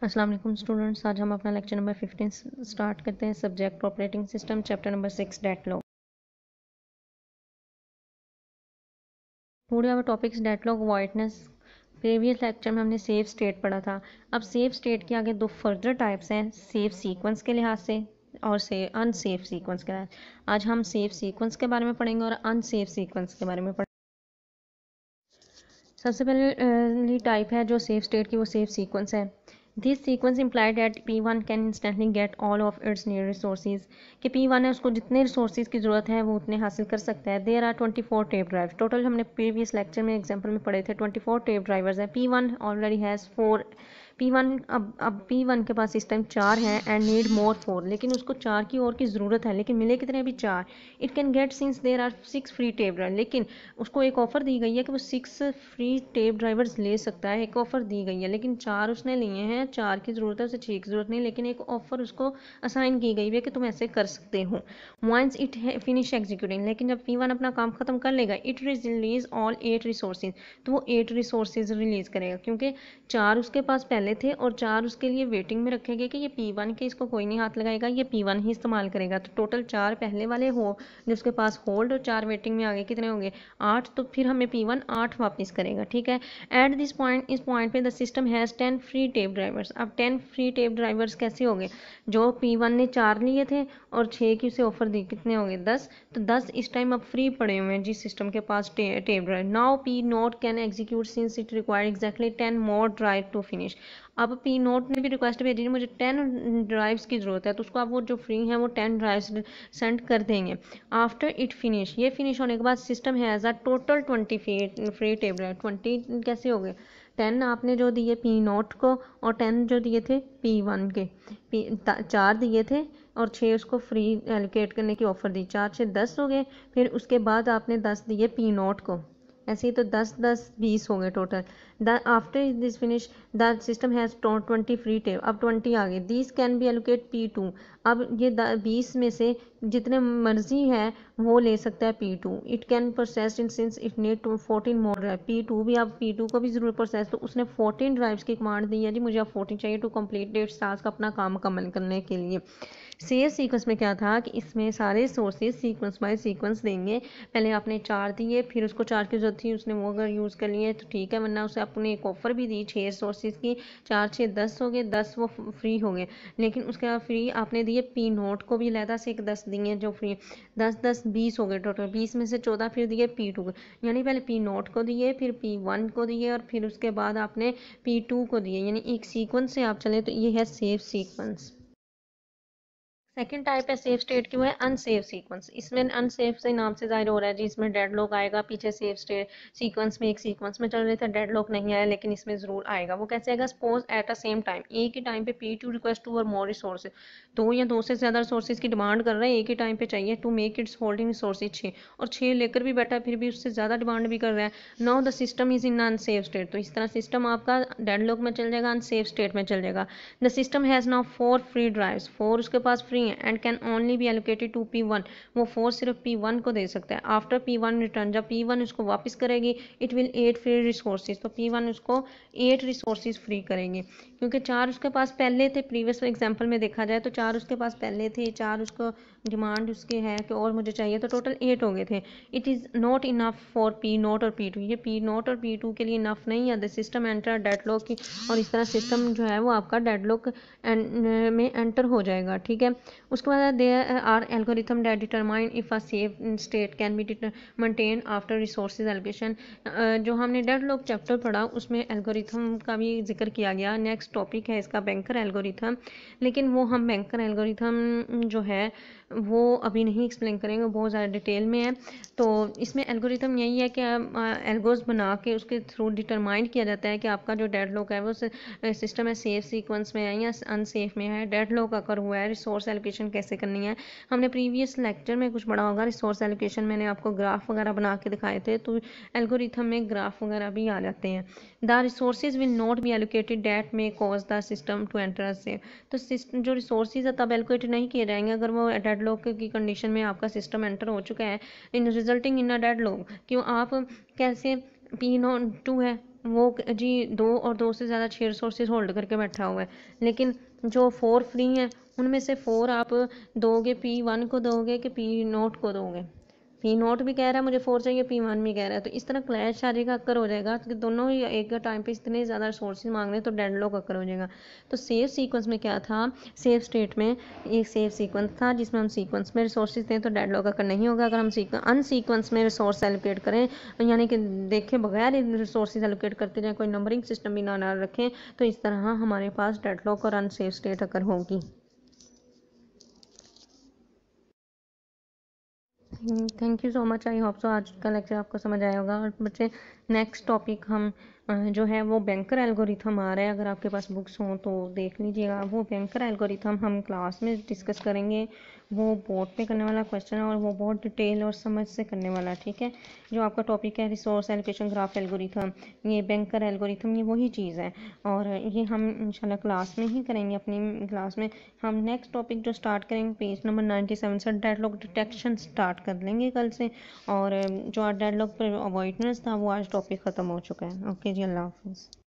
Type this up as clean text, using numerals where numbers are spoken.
अस्सलाम वालेकुम स्टूडेंट्स, आज हम अपना लेक्चर नंबर 15 स्टार्ट करते हैं। Subject operating system, chapter number 6 deadlock. Today our topics deadlock, avoidance. Previous lecture में हमने सेफ स्टेट पढ़ा था। अब सेफ स्टेट के आगे दो फर्दर टाइप्स हैं, सेफ सीक्वेंस के लिहाज से और से अनसेफ सीक्वेंस के लिहाज। आज हम सेफ सीक्वेंस के बारे में पढ़ेंगे और अनसेफ सीक्वेंस के बारे में पढ़ेंगे। सबसे पहले टाइप है जो सेफ स्टेट की, वो सेफ सीक्वेंस है। This sequence imply that P1 can instantly get all of its need resources, कि P1 है उसको जितने रिसोर्सेज की ज़रूरत है वो उतने हासिल कर सकता है। There are 24 tape drive. Total हमने प्रीवियस लेक्चर में एग्जाम्पल में पढ़े थे 24 टेप ड्राइवर्स हैं। P1 already has 4। P1 अब P1 के पास इस टाइम 4 हैं एंड नीड मोर 4, लेकिन उसको 4 की और की ज़रूरत है, लेकिन मिले कितने अभी 4। It can get since there are 6 free tape drive, लेकिन उसको एक ऑफ़र दी गई है कि वो 6 फ्री टेप ड्राइवर्स ले सकता है। एक ऑफ़र दी गई है, लेकिन 4 उसने लिए हैं, 4 की ज़रूरत है, उसे 6 की ज़रूरत नहीं, लेकिन एक ऑफ़र उसको असाइन की गई है कि तुम ऐसे कर सकते हो। वंस इट फिनिश एग्जीक्यूटिंग, लेकिन जब P1 अपना काम ख़त्म कर लेगा, इट रिलीज ऑल 8 रिसोर्सेज, तो वो 8 रिसोर्सेज रिलीज़ करेगा, क्योंकि 4 उसके पास पहले थे और 4 उसके लिए वेटिंग में रखे गए कि ये P1 के इसको कोई नहीं हाथ लगाएगा, ये P1 ही इस्तेमाल करेगा। तो टोटल 4 पहले वाले हो जो उसके पास होल्ड और 4 वेटिंग में आगे कितने होंगे 8, तो फिर हमें P1 8 वापस करेगा। ठीक है। एट दिस पॉइंट, इस पॉइंट पे the system has 10 free tape drivers. अब 10 फ्री टेप ड्राइवर्स कैसे हो गए, जो P1 ने 4 लिए थे और 6 की उसे ऑफर दी, कितने हो गए 10, तो 10 इस टाइम अब फ्री पड़े हुए हैं जिस सिस्टम के पास tape drive. Now P naught can execute since it require exactly 10 more drive to finish. अब P नोट ने भी रिक्वेस्ट भेजी है, मुझे 10 ड्राइव्स की ज़रूरत है, तो उसको अब वो जो फ्री हैं वो 10 ड्राइव्स सेंड कर देंगे। आफ्टर इट फिनिश, ये फिनिश होने के बाद system has a total 20 free tape drive. 20 कैसे हो गए, 10 आपने जो दिए P नोट को और 10 जो दिए थे P1 के, 4 दिए थे और 6 उसको फ्री एलोकेट करने की ऑफ़र दी, 4 6 10 हो गए। फिर उसके बाद आपने 10 दिए P नोट को, ऐसे ही तो 10 10 20 हो गए total. After this finish the system has 20 free tape, अब 20 आ गए। This can be allocate P2। अब ये 20 में से जितने मर्जी है वो ले सकता है P2। It can process in since it need to 14 more drive. P2 भी, अब P2 को भी जरूर प्रोसेस, तो उसने 14 ड्राइव्स की कमांड दी है जी, मुझे अब 14 चाहिए टू कंप्लीट इट्स टास्क, अपना काम मुकम्मल करने के लिए। सेव सीक्वेंस में क्या था कि इसमें सारे सोर्सेज सीक्वेंस बाय सीक्वेंस देंगे। पहले आपने 4 दिए, फिर उसको 4 की जरूरत थी, उसने वो अगर यूज़ कर लिए तो ठीक है, वरना उसे आपने एक ऑफ़र भी दी 6 सोर्सेज की, 4 6 10 हो गए, 10 वो फ्री हो गए। लेकिन उसके बाद फ्री आपने दिए P नोट को भी लहदा से एक 10 दिए जो फ्री, 10 10 20 हो गए टोटल। 20 में से 14 फिर दिए P2 को, यानी पहले P नोट को दिए, फिर P1 को दिए और फिर उसके बाद आपने P2 को दिए, यानी एक सीक्वेंस से आप चले तो ये है सेफ सीक्वेंस। सेकेंड टाइप है सेफ स्टेट की, वो है अनसेफ सीक्वेंस। इसमें अनसेफ से नाम से जाहिर हो रहा है जी, इसमें डेडलॉक आएगा। पीछे सेफ स्टेट सीक्वेंस में एक सीक्वेंस में चल रहे थे, डेडलॉक नहीं आया, लेकिन इसमें जरूर आएगा। वो कैसे आएगा, suppose at a same time, एक ही टाइम पे P2 रिक्वेस्ट टू और मोर रिसोर्सेज, दो या दो से ज्यादा रिसोर्सेज की डिमांड कर रहे हैं, एक ही टाइम पे चाहिए, to make its holding resources 6, और 6 लेकर भी बैठा है, फिर भी उससे ज्यादा डिमांड भी कर रहा है। Now the system is in unsafe state, तो इस तरह सिस्टम आपका डेडलॉक में चल जाएगा, अनसेफ स्टेट में चल जाएगा। The system has now 4 free drives, 4 उसके पास फ्री हैं, and can only be allocated to P1, वो 4 सिर्फ P1 को दे सकता है। आफ्टर P1 रिटर्न, जब P1 उसको वापस करेगी, इट विल 8 फ्री रिसोर्सेज, तो P1 उसको 8 रिसोर्सेज फ्री करेंगे, क्योंकि 4 उसके पास पहले थे। प्रीवियस एग्जांपल में देखा जाए तो 4 उसके पास पहले थे, 4 उसको डिमांड उसकी है कि और मुझे चाहिए, तो टोटल 8 हो गए थे। It is not enough for P note और P2, ये P नोट और P2 के लिए इनफ नहीं है। द सिस्टम एंटर डेडलॉक की, और इस तरह सिस्टम जो है वो आपका डेडलॉक में एंटर हो जाएगा। ठीक है। उसके बाद there are algorithm that determine if a safe state can be maintain after resources allocation. जो हमने डेडलॉक चैप्टर पढ़ा उसमें एल्गोरिथम का भी जिक्र किया गया। नेक्स्ट टॉपिक है इसका बैंकर एल्गोरिथम, लेकिन वो हम बैंकर एल्गोरिथम जो है वो अभी नहीं एक्सप्लेन करेंगे, बहुत ज़्यादा डिटेल में है। तो इसमें एल्गोरिथम यही है कि एल्गोज बना के उसके थ्रू डिटरमाइन किया जाता है कि आपका जो डेडलॉक है वो सिस्टम है सेफ सीक्वेंस में है या अनसेफ में है। डेडलॉक अगर हुआ है, रिसोर्स एलोकेशन कैसे करनी है, हमने प्रीवियस लेक्चर में कुछ पढ़ा होगा। रिसोर्स एलोकेशन मैंने आपको ग्राफ वगैरह बना के दिखाए थे, तो एल्गोरिथम में ग्राफ वगैरह भी आ जाते हैं। The resources will not be allocated that may cause the system to enter safe, तो सिस्टम जो रिसोर्सेज है तब एलोकेटेड नहीं किए जाएंगे अगर वो डेडलॉक की कंडीशन में आपका सिस्टम एंटर हो चुका है, इन रिजल्टिंग इन अ डेडलॉक। क्यों आप कैसे P2 है, वो जी 2 और 2 से ज़्यादा 6 रिसोर्सेज होल्ड करके बैठा हुआ है, लेकिन जो 4 फ्री हैं उनमें से 4 आप दोगे P1 को दोगे कि P0 को दोगे। P0 भी कह रहा है मुझे 4 चाहिए, P1 भी कह रहा है, तो इस तरह क्लैश आ जाएगा, अक्कर हो जाएगा कि दोनों ही एक टाइम पे इतने ज़्यादा रिसोर्सेज मांग रहे हैं, तो डेडलॉक अक्कर हो जाएगा। तो सेफ सीक्वेंस में क्या था, सेफ स्टेट में एक सेफ सीक्वेंस था जिसमें हम सीक्वेंस में रिसोर्सेज दें तो डेडलॉक अक्कर नहीं होगा। अगर हम अनसीक्वेंस में रिसोर्स एलोकेट करें, यानी कि देखे बगैर रिसोर्सेज एलोकेट करते जाएँ, कोई नंबरिंग सिस्टम भी ना रखें, तो इस तरह हमारे पास डेडलॉक और अनसेफ स्टेट अक्कर होगी। Thank you so much. I hope so आज का लेक्चर आपको समझ आया होगा। और बच्चे नेक्स्ट टॉपिक हम जो है वो बैंकर एल्गोरिथम आ रहा है, अगर आपके पास बुक्स हों तो देख लीजिएगा। वो बैंकर एल्गोरिथम हम क्लास में डिस्कस करेंगे। वो बोर्ड पे करने वाला क्वेश्चन है और वो बहुत डिटेल और समझ से करने वाला है, ठीक है। जो आपका टॉपिक है रिसोर्स एलोकेशन ग्राफ एल्गोरिथम, ये बैंकर एल्गोरिथम, ये वही चीज़ है और ये हम इंशाल्लाह क्लास में ही करेंगे। अपनी क्लास में हम नेक्स्ट टॉपिक जो स्टार्ट करेंगे पेज नंबर 97 से डेडलॉक डिटेक्शन स्टार्ट कर लेंगे कल से। और जो डेडलॉक पर अवॉइडेंस था वो आज टॉपिक ख़त्म हो चुका है। ओके जी, अल्लाह हाफिज़।